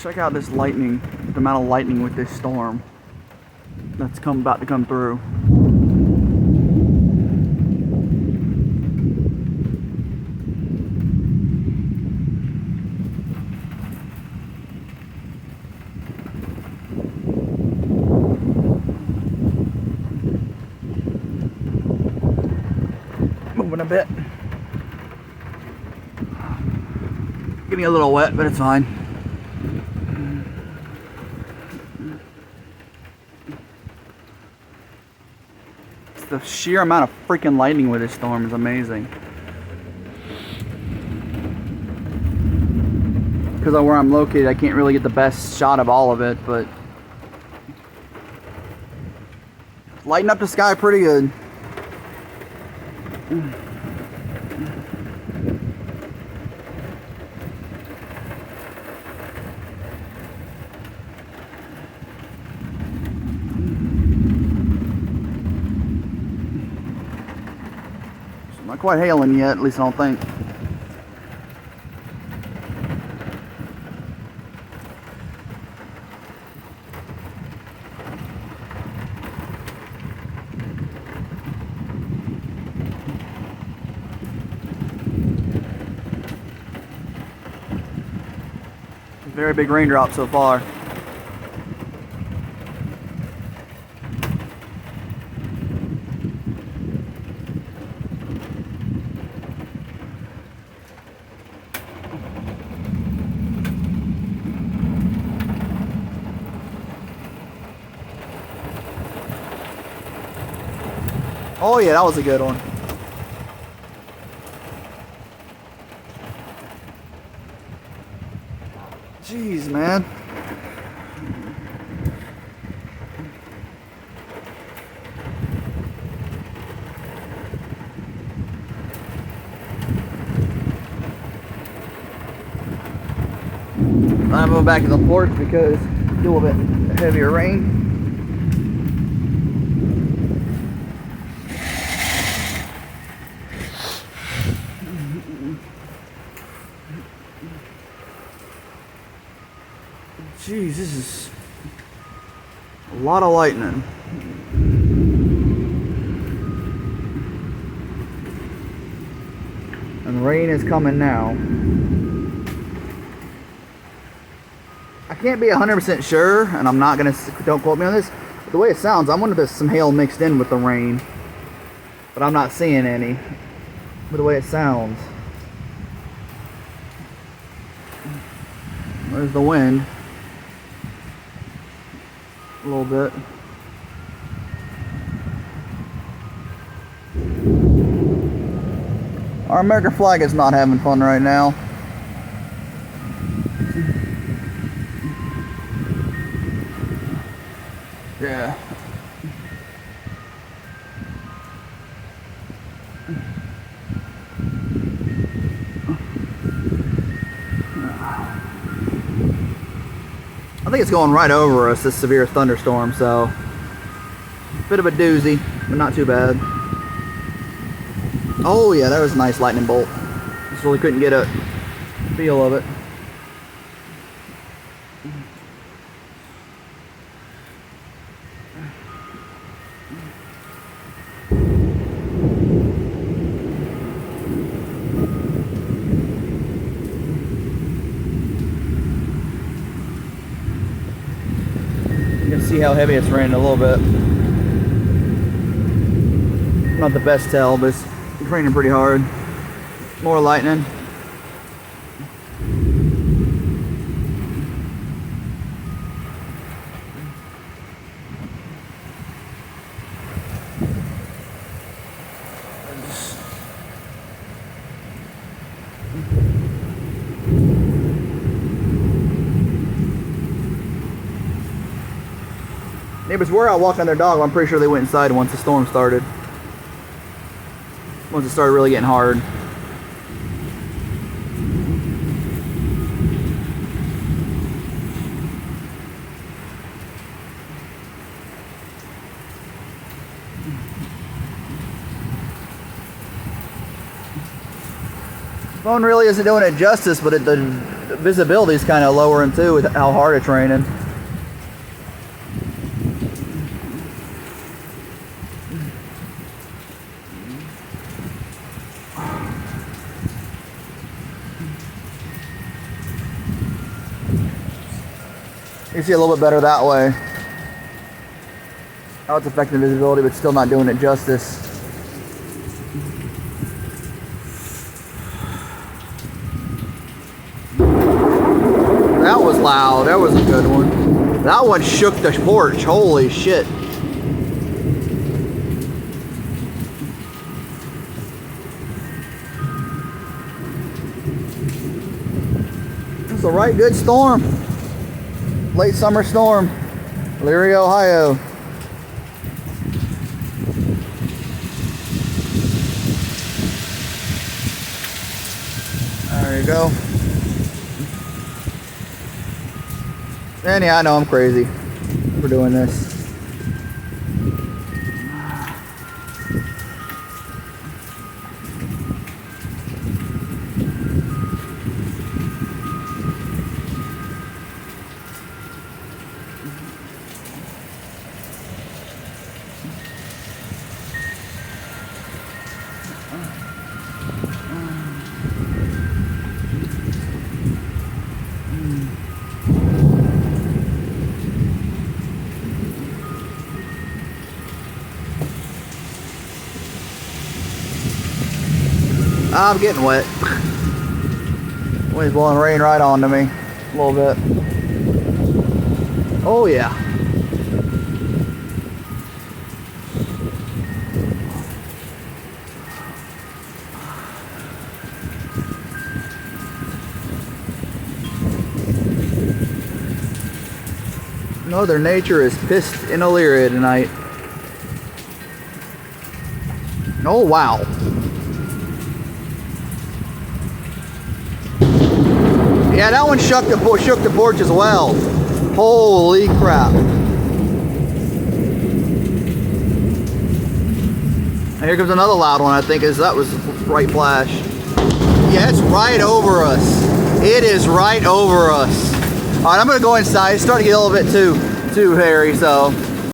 Check out this lightning, the amount of lightning with this storm that's about to come through. Moving a bit. Getting a little wet, but it's fine. The sheer amount of freaking lightning with this storm is amazing. Because of where I'm located, I can't really get the best shot of all of it, but lighting up the sky pretty good. Not quite hailing yet, at least I don't think. Very big raindrop so far. Oh yeah, that was a good one. Jeez, man. I'm going back to the porch because it's a little bit heavier rain. Jeez, this is a lot of lightning. And rain is coming now. I can't be 100% sure, and I'm not gonna, don't quote me on this, but the way it sounds, I wonder if there's some hail mixed in with the rain. But I'm not seeing any. But the way it sounds. There's the wind. A little bit. Our American flag is not having fun right now. Yeah. I think it's going right over us, this severe thunderstorm, so bit of a doozy, but not too bad. Oh yeah, that was a nice lightning bolt. Just really couldn't get a feel of it. You can see how heavy it's raining a little bit. Not the best tell, but it's raining pretty hard. More lightning. Neighbors were out walking their dog. I'm pretty sure they went inside once the storm started. Once it started really getting hard. Phone really isn't doing it justice, but the visibility's kind of lowering too with how hard it's raining. You see a little bit better that way. Now it's affecting visibility, but still not doing it justice. That was loud. That was a good one. That one shook the porch. Holy shit. It's a right good storm. Late summer storm. Elyria, Ohio. There you go. And yeah, I know I'm crazy for doing this. I'm getting wet. Wind's blowing rain right onto me. A little bit. Oh yeah. Mother Nature is pissed in Elyria tonight. Oh wow. Yeah, that one shook the porch as well. Holy crap. And here comes another loud one, I think, that was right flash. Yeah, it's right over us. It is right over us. All right, I'm gonna go inside. It's starting to get a little bit too hairy, so